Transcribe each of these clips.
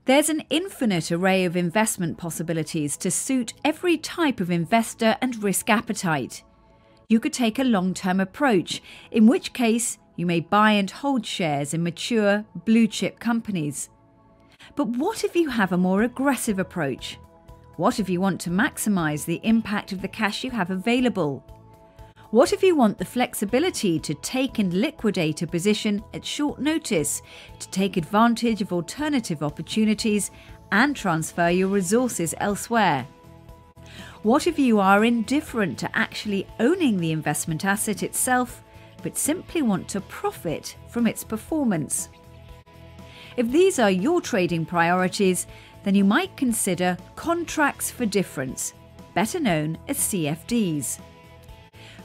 There's an infinite array of investment possibilities to suit every type of investor and risk appetite. You could take a long-term approach, in which case you may buy and hold shares in mature, blue-chip companies. But what if you have a more aggressive approach? What if you want to maximize the impact of the cash you have available? What if you want the flexibility to take and liquidate a position at short notice, to take advantage of alternative opportunities and transfer your resources elsewhere? What if you are indifferent to actually owning the investment asset itself, but simply want to profit from its performance? If these are your trading priorities, then you might consider contracts for difference, better known as CFDs.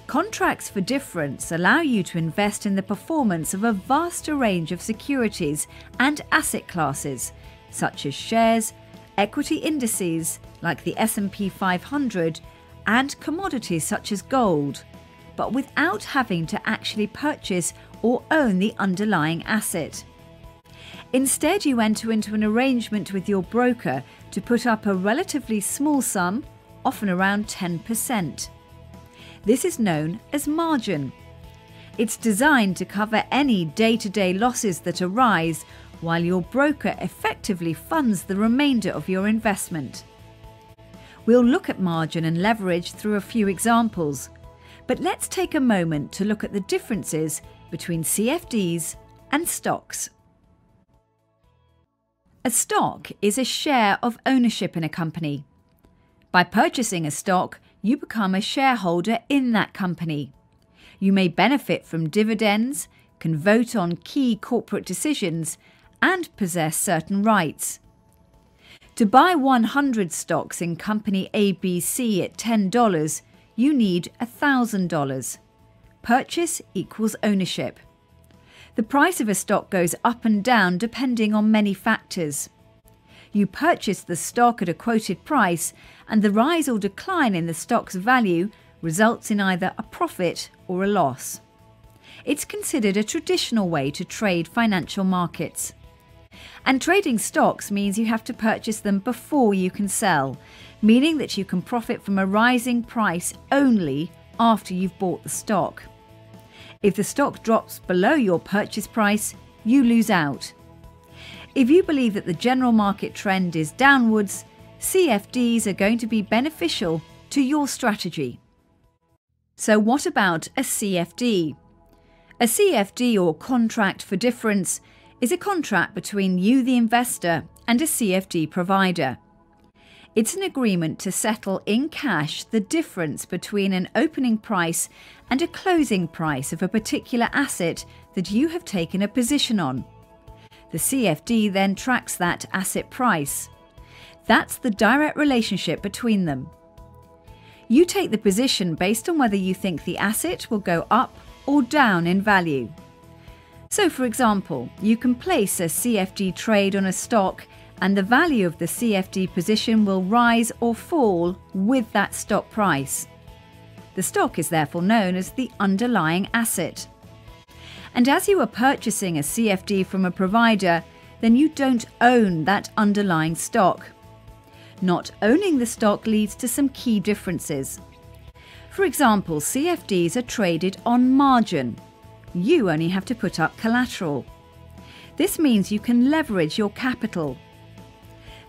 Contracts for difference allow you to invest in the performance of a vaster range of securities and asset classes, such as shares, equity indices like the S&P 500, and commodities such as gold, but without having to actually purchase or own the underlying asset. Instead, you enter into an arrangement with your broker to put up a relatively small sum, often around 10%. This is known as margin. It's designed to cover any day-to-day losses that arise, while your broker effectively funds the remainder of your investment. We'll look at margin and leverage through a few examples, but let's take a moment to look at the differences between CFDs and stocks. A stock is a share of ownership in a company. By purchasing a stock, you become a shareholder in that company. You may benefit from dividends, can vote on key corporate decisions, and possess certain rights. To buy 100 stocks in company ABC at $10, you need $1,000. Purchase equals ownership. The price of a stock goes up and down depending on many factors. You purchase the stock at a quoted price, and the rise or decline in the stock's value results in either a profit or a loss. It's considered a traditional way to trade financial markets. And trading stocks means you have to purchase them before you can sell, meaning that you can profit from a rising price only after you've bought the stock. If the stock drops below your purchase price, you lose out. If you believe that the general market trend is downwards, CFDs are going to be beneficial to your strategy. So what about a CFD? A CFD, or contract for difference, is a contract between you, the investor, and a CFD provider. It's an agreement to settle in cash the difference between an opening price and a closing price of a particular asset that you have taken a position on. The CFD then tracks that asset price. That's the direct relationship between them. You take the position based on whether you think the asset will go up or down in value. So, for example, you can place a CFD trade on a stock, and the value of the CFD position will rise or fall with that stock price. The stock is therefore known as the underlying asset. And as you are purchasing a CFD from a provider, then you don't own that underlying stock. Not owning the stock leads to some key differences. For example, CFDs are traded on margin. You only have to put up collateral. This means you can leverage your capital.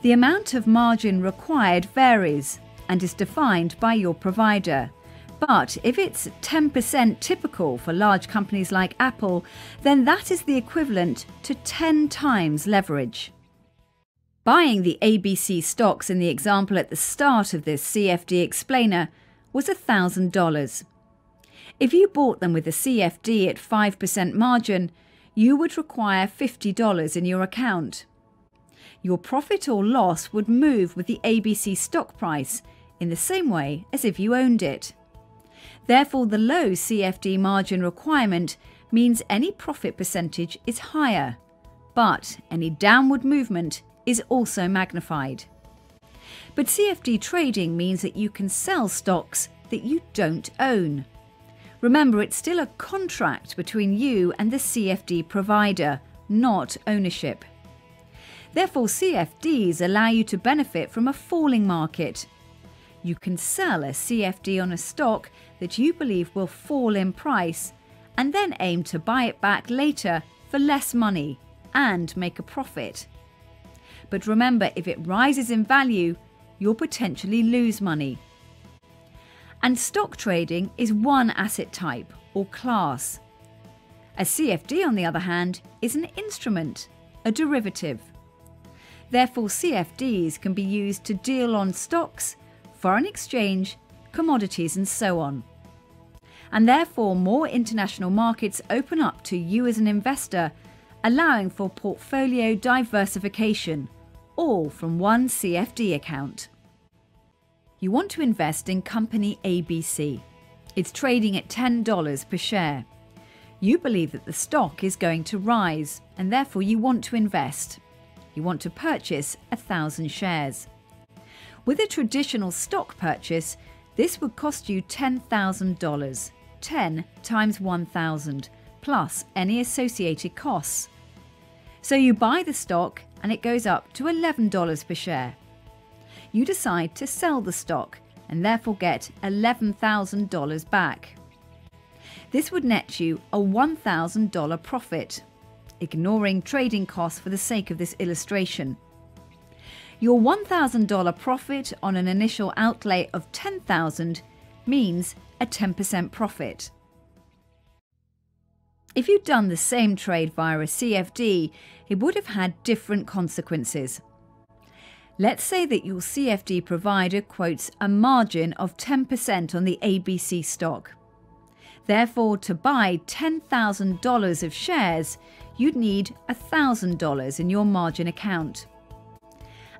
The amount of margin required varies and is defined by your provider. But if it's 10% typical for large companies like Apple, then that is the equivalent to 10 times leverage. Buying the ABC stocks in the example at the start of this CFD explainer was $1,000. If you bought them with a CFD at 5% margin, you would require $50 in your account. Your profit or loss would move with the ABC stock price in the same way as if you owned it. Therefore, the low CFD margin requirement means any profit percentage is higher, but any downward movement is also magnified. But CFD trading means that you can sell stocks that you don't own. Remember, it's still a contract between you and the CFD provider, not ownership. Therefore, CFDs allow you to benefit from a falling market. You can sell a CFD on a stock that you believe will fall in price and then aim to buy it back later for less money and make a profit. But remember, if it rises in value, you'll potentially lose money. And stock trading is one asset type or class. A CFD, on the other hand, is an instrument, a derivative. Therefore, CFDs can be used to deal on stocks, foreign exchange, commodities and so on. And therefore, more international markets open up to you as an investor, allowing for portfolio diversification, all from one CFD account. You want to invest in company ABC. It's trading at $10 per share. You believe that the stock is going to rise and therefore you want to invest. You want to purchase 1,000 shares. With a traditional stock purchase, this would cost you $10,000, 10 times 1,000, plus any associated costs. So you buy the stock and it goes up to $11 per share. You decide to sell the stock and therefore get $11,000 back. This would net you a $1,000 profit, ignoring trading costs for the sake of this illustration. Your $1,000 profit on an initial outlay of $10,000 means a 10% profit. If you'd done the same trade via a CFD, it would have had different consequences. Let's say that your CFD provider quotes a margin of 10% on the ABC stock. Therefore, to buy $10,000 of shares, you'd need $1,000 in your margin account.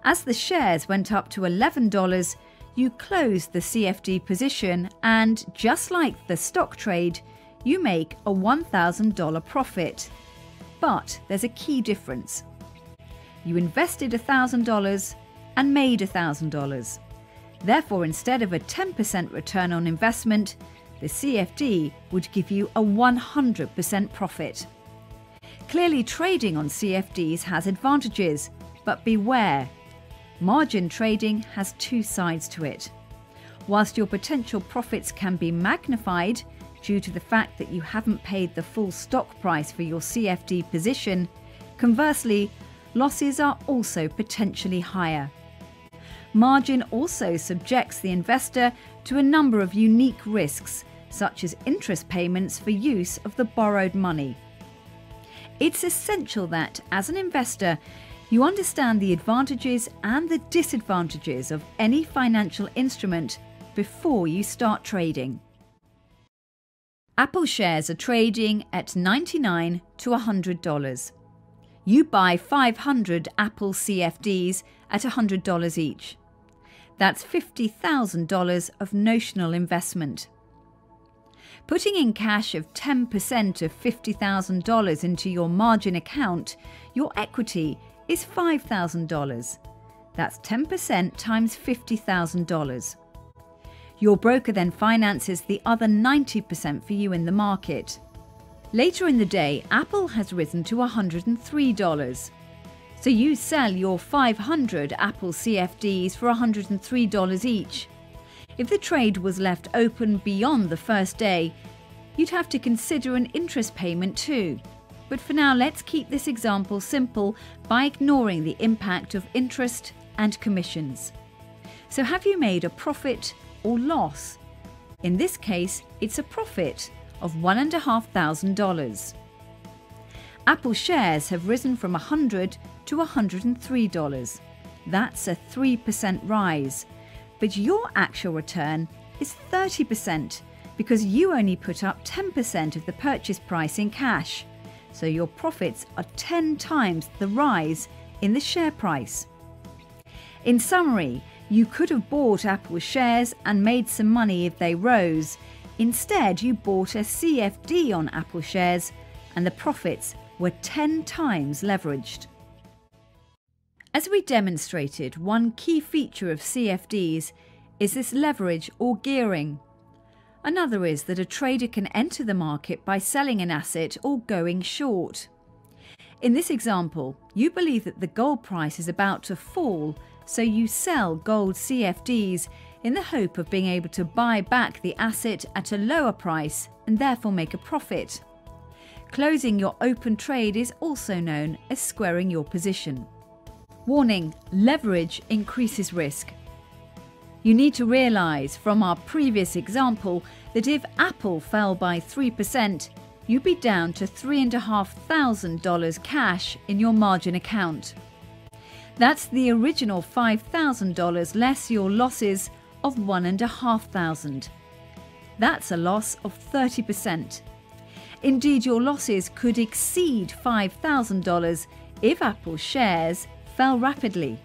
As the shares went up to $11, you closed the CFD position and, just like the stock trade, you make a $1,000 profit. But there's a key difference. You invested $1,000 and made $1,000. Therefore, instead of a 10% return on investment, the CFD would give you a 100% profit. Clearly, trading on CFDs has advantages, but beware. Margin trading has two sides to it. Whilst your potential profits can be magnified due to the fact that you haven't paid the full stock price for your CFD position, conversely, losses are also potentially higher. Margin also subjects the investor to a number of unique risks, such as interest payments for use of the borrowed money. It's essential that, as an investor, you understand the advantages and the disadvantages of any financial instrument before you start trading. Apple shares are trading at $99 to $100. You buy 500 Apple CFDs at $100 each. That's $50,000 of notional investment. Putting in cash of 10% of $50,000 into your margin account, your equity is $5,000. That's 10% times $50,000. Your broker then finances the other 90% for you in the market. Later in the day, Apple has risen to $103. So you sell your 500 Apple CFDs for $103 each. If the trade was left open beyond the first day, you'd have to consider an interest payment too. But for now, let's keep this example simple by ignoring the impact of interest and commissions. So have you made a profit or loss? In this case, it's a profit of $1,500. Apple shares have risen from $100 to $103. That's a 3% rise. But your actual return is 30% because you only put up 10% of the purchase price in cash. So your profits are 10 times the rise in the share price. In summary, you could have bought Apple shares and made some money if they rose. Instead, you bought a CFD on Apple shares and the profits were 10 times leveraged. As we demonstrated, one key feature of CFDs is this leverage or gearing. Another is that a trader can enter the market by selling an asset or going short. In this example, you believe that the gold price is about to fall, so you sell gold CFDs in the hope of being able to buy back the asset at a lower price and therefore make a profit. Closing your open trade is also known as squaring your position. Warning: leverage increases risk. You need to realise from our previous example that if Apple fell by 3%, you'd be down to $3,500 cash in your margin account. That's the original $5,000 less your losses of $1,500. That's a loss of 30%. Indeed, your losses could exceed $5,000 if Apple's shares fell rapidly.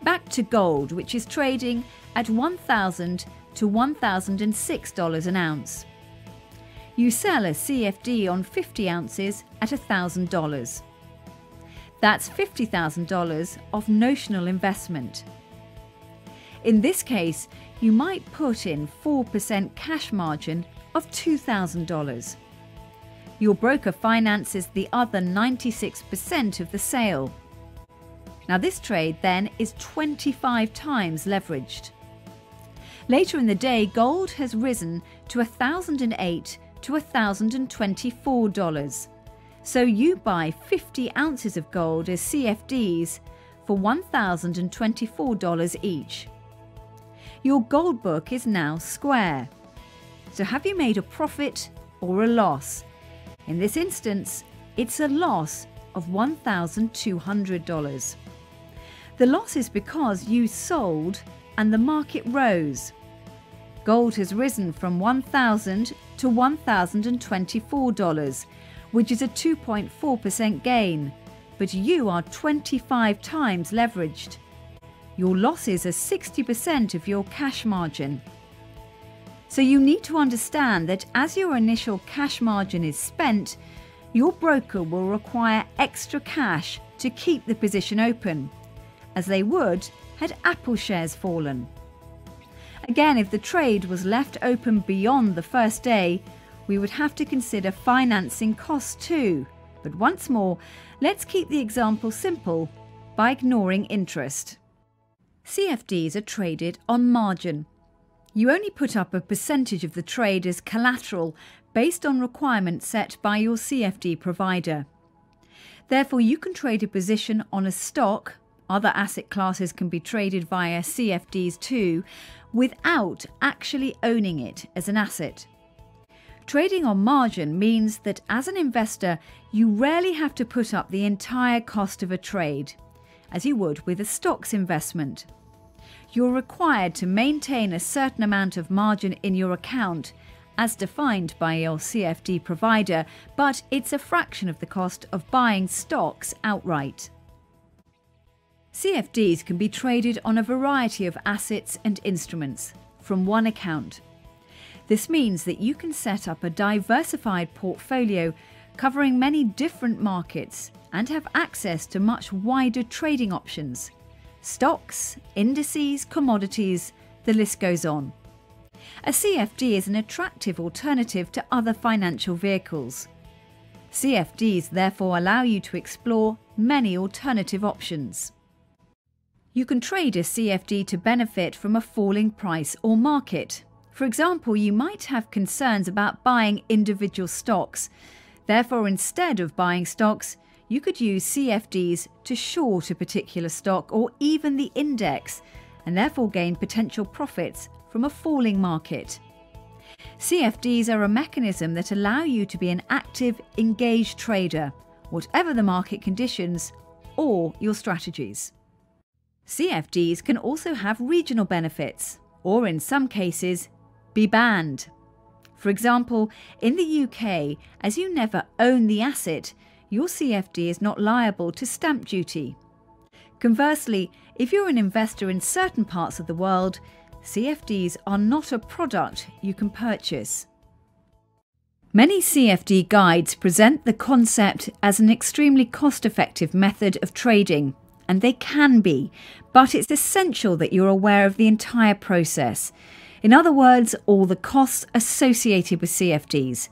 Back to gold, which is trading at $1,000 to $1,006 an ounce. You sell a CFD on 50 ounces at $1,000. That's $50,000 of notional investment. In this case, you might put in 4% cash margin of $2,000. Your broker finances the other 96% of the sale. Now this trade then is 25 times leveraged. Later in the day, gold has risen to $1,008 to $1,024. So you buy 50 ounces of gold as CFDs for $1,024 each. Your gold book is now square. So have you made a profit or a loss? In this instance, it's a loss of $1,200. The loss is because you sold and the market rose. Gold has risen from $1,000 to $1,024, which is a 2.4% gain, but you are 25 times leveraged. Your losses are 60% of your cash margin. So you need to understand that as your initial cash margin is spent, your broker will require extra cash to keep the position open, as they would had Apple shares fallen. Again, if the trade was left open beyond the first day, we would have to consider financing costs too. But once more, let's keep the example simple by ignoring interest. CFDs are traded on margin. You only put up a percentage of the trade as collateral based on requirements set by your CFD provider. Therefore, you can trade a position on a stock, other asset classes can be traded via CFDs too, without actually owning it as an asset. Trading on margin means that as an investor, you rarely have to put up the entire cost of a trade, as you would with a stocks investment. You're required to maintain a certain amount of margin in your account, as defined by your CFD provider, but it's a fraction of the cost of buying stocks outright. CFDs can be traded on a variety of assets and instruments from one account. This means that you can set up a diversified portfolio covering many different markets and have access to much wider trading options. Stocks, indices, commodities, the list goes on. A CFD is an attractive alternative to other financial vehicles. CFDs therefore allow you to explore many alternative options. You can trade a CFD to benefit from a falling price or market. For example, you might have concerns about buying individual stocks. Therefore, instead of buying stocks, you could use CFDs to short a particular stock or even the index, and therefore gain potential profits from a falling market. CFDs are a mechanism that allow you to be an active, engaged trader, whatever the market conditions or your strategies. CFDs can also have regional benefits, or in some cases, be banned. For example, in the UK, as you never own the asset, your CFD is not liable to stamp duty. Conversely, if you're an investor in certain parts of the world, CFDs are not a product you can purchase. Many CFD guides present the concept as an extremely cost-effective method of trading, and they can be, but it's essential that you're aware of the entire process. In other words, all the costs associated with CFDs.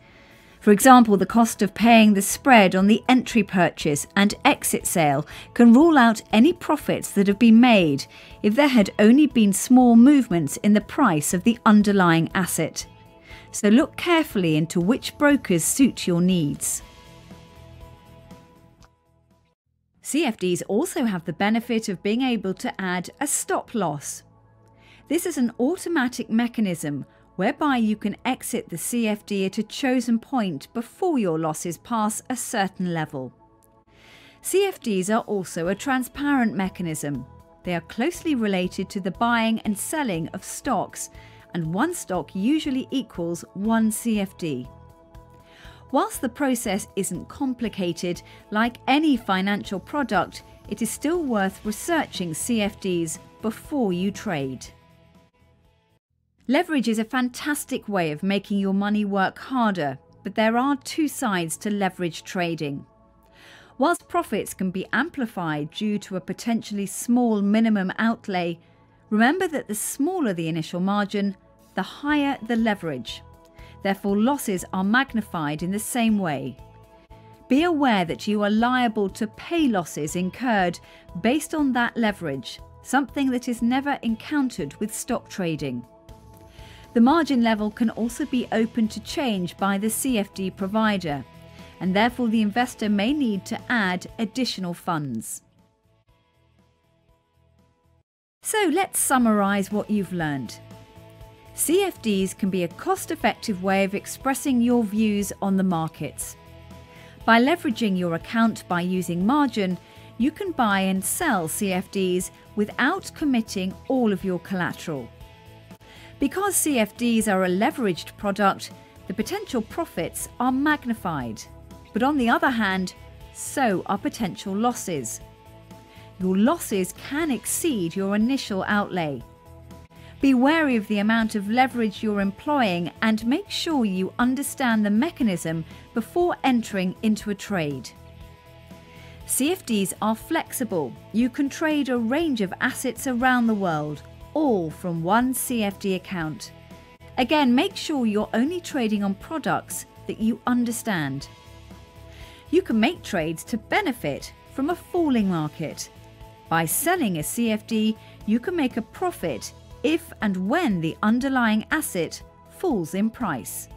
For example, the cost of paying the spread on the entry purchase and exit sale can rule out any profits that have been made if there had only been small movements in the price of the underlying asset. So look carefully into which brokers suit your needs. CFDs also have the benefit of being able to add a stop loss. This is an automatic mechanism whereby you can exit the CFD at a chosen point before your losses pass a certain level. CFDs are also a transparent mechanism. They are closely related to the buying and selling of stocks, and one stock usually equals one CFD. Whilst the process isn't complicated, like any financial product, it is still worth researching CFDs before you trade. Leverage is a fantastic way of making your money work harder, but there are two sides to leverage trading. Whilst profits can be amplified due to a potentially small minimum outlay, remember that the smaller the initial margin, the higher the leverage. Therefore, losses are magnified in the same way. Be aware that you are liable to pay losses incurred based on that leverage, something that is never encountered with stock trading. The margin level can also be open to change by the CFD provider, and therefore the investor may need to add additional funds. So let's summarise what you've learned. CFDs can be a cost-effective way of expressing your views on the markets. By leveraging your account by using margin, you can buy and sell CFDs without committing all of your collateral. Because CFDs are a leveraged product, the potential profits are magnified. But on the other hand, so are potential losses. Your losses can exceed your initial outlay. Be wary of the amount of leverage you're employing and make sure you understand the mechanism before entering into a trade. CFDs are flexible. You can trade a range of assets around the world, all from one CFD account. Again, make sure you're only trading on products that you understand. You can make trades to benefit from a falling market. By selling a CFD, you can make a profit if and when the underlying asset falls in price.